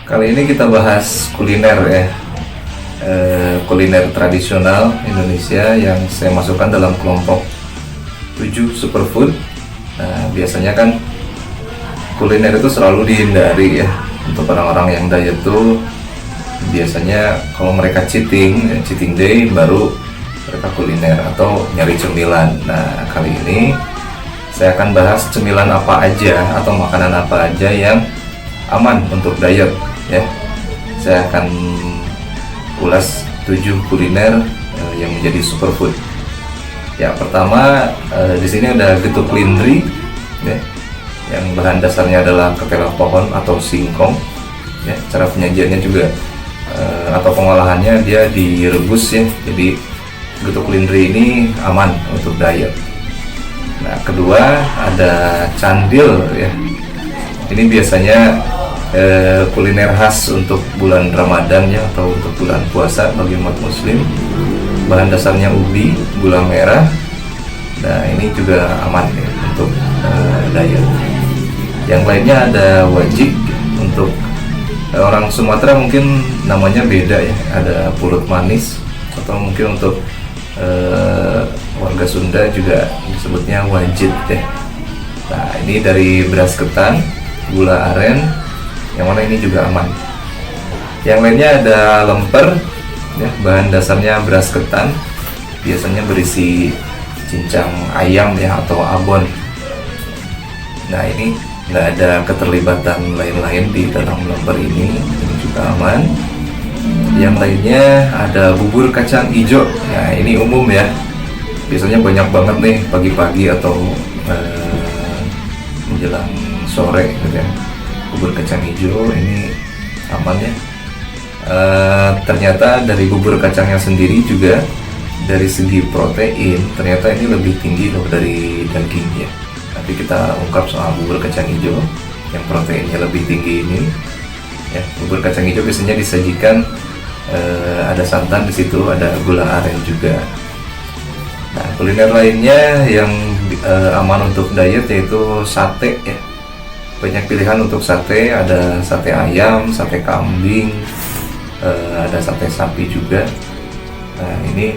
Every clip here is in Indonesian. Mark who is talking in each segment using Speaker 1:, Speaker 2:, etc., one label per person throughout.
Speaker 1: Kali ini kita bahas kuliner ya, kuliner tradisional Indonesia yang saya masukkan dalam kelompok 7 superfood. Nah, biasanya kan kuliner itu selalu dihindari ya. Untuk orang-orang yang diet tuh biasanya kalau mereka cheating day baru mereka kuliner atau nyari cemilan. Nah, kali ini saya akan bahas cemilan apa aja atau makanan apa aja yang aman untuk diet ya. Saya akan ulas 7 kuliner yang menjadi superfood. Ya, pertama di sini ada getuk lindri ya, yang bahan dasarnya adalah ketela pohon atau singkong ya. Cara penyajiannya juga atau pengolahannya dia direbus ya. Jadi getuk lindri ini aman untuk diet. Nah, kedua ada candil ya. Ini biasanya kuliner khas untuk bulan Ramadan ya, atau untuk bulan puasa bagi umat muslim. Bahan dasarnya ubi, gula merah. Nah, ini juga aman ya untuk diet. Yang lainnya ada wajik. Untuk orang Sumatera mungkin namanya beda ya, ada pulut manis, atau mungkin untuk warga Sunda juga disebutnya wajit ya. Nah, ini dari beras ketan, gula aren, yang mana ini juga aman. Yang lainnya ada lemper ya, bahan dasarnya beras ketan, biasanya berisi cincang ayam ya atau abon. Nah, ini nggak ada keterlibatan lain-lain di dalam lemper ini juga aman. Yang lainnya ada bubur kacang hijau. Nah, ini umum ya, biasanya banyak banget nih pagi-pagi atau menjelang sore gitu ya. Bubur kacang hijau ini aman ya. Ternyata dari bubur kacangnya sendiri juga dari segi protein ternyata ini lebih tinggi loh dari daging ya. Nanti kita ungkap soal bubur kacang hijau yang proteinnya lebih tinggi ini ya. Bubur kacang hijau biasanya disajikan ada santan di situ, ada gula aren juga. Nah, kuliner lainnya yang aman untuk diet yaitu sate ya. Banyak pilihan untuk sate, ada sate ayam, sate kambing, ada sate sapi juga. Nah, ini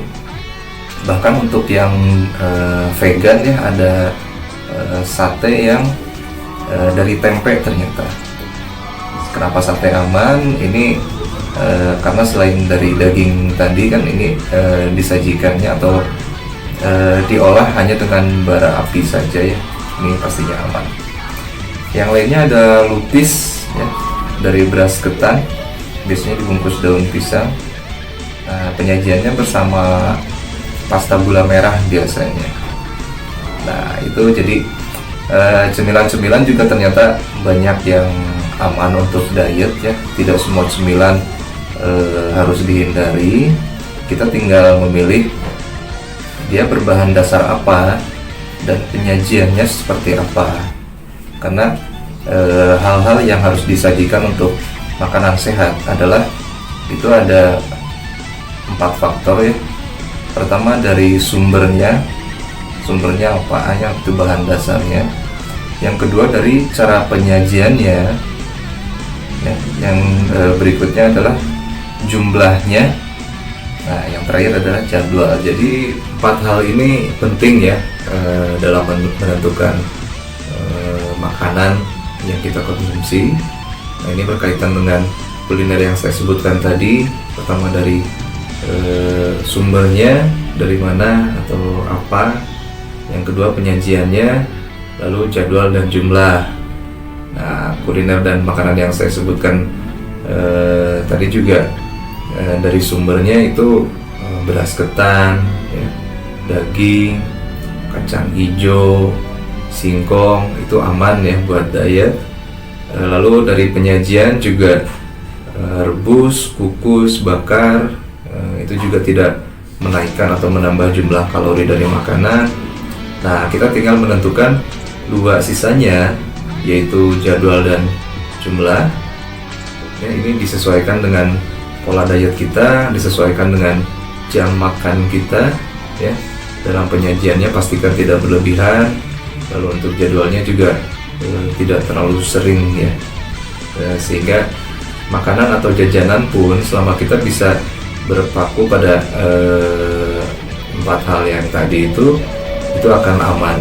Speaker 1: bahkan untuk yang vegan ya, ada sate yang dari tempe ternyata. Kenapa sate aman? Ini karena selain dari daging tadi kan ini disajikannya atau diolah hanya dengan bara api saja ya. Ini pastinya aman. Yang lainnya ada lupis ya, dari beras ketan, biasanya dibungkus daun pisang. Nah, penyajiannya bersama pasta gula merah biasanya. Nah, itu jadi cemilan-cemilan juga ternyata banyak yang aman untuk diet ya. Tidak semua cemilan harus dihindari. Kita tinggal memilih dia berbahan dasar apa dan penyajiannya seperti apa. Karena hal-hal yang harus disajikan untuk makanan sehat adalah itu ada 4 faktor ya. Pertama dari sumbernya apa ya, itu bahan dasarnya. Yang kedua dari cara penyajiannya ya. Yang berikutnya adalah jumlahnya. Nah, yang terakhir adalah jadwal. Jadi 4 hal ini penting ya dalam menentukan makanan yang kita konsumsi. Nah, ini berkaitan dengan kuliner yang saya sebutkan tadi. Pertama dari sumbernya, dari mana atau apa. Yang kedua penyajiannya, lalu jadwal dan jumlah. Nah, kuliner dan makanan yang saya sebutkan tadi juga dari sumbernya itu beras ketan ya, daging, kacang hijau, singkong, itu aman ya buat diet. Lalu dari penyajian juga rebus, kukus, bakar, itu juga tidak menaikkan atau menambah jumlah kalori dari makanan. Nah, kita tinggal menentukan 2 sisanya, yaitu jadwal dan jumlah ya. Ini disesuaikan dengan pola diet kita, disesuaikan dengan jam makan kita ya. Dalam penyajiannya pastikan tidak berlebihan. Lalu untuk jadwalnya juga tidak terlalu sering ya, sehingga makanan atau jajanan pun selama kita bisa berpaku pada empat hal yang tadi itu akan aman.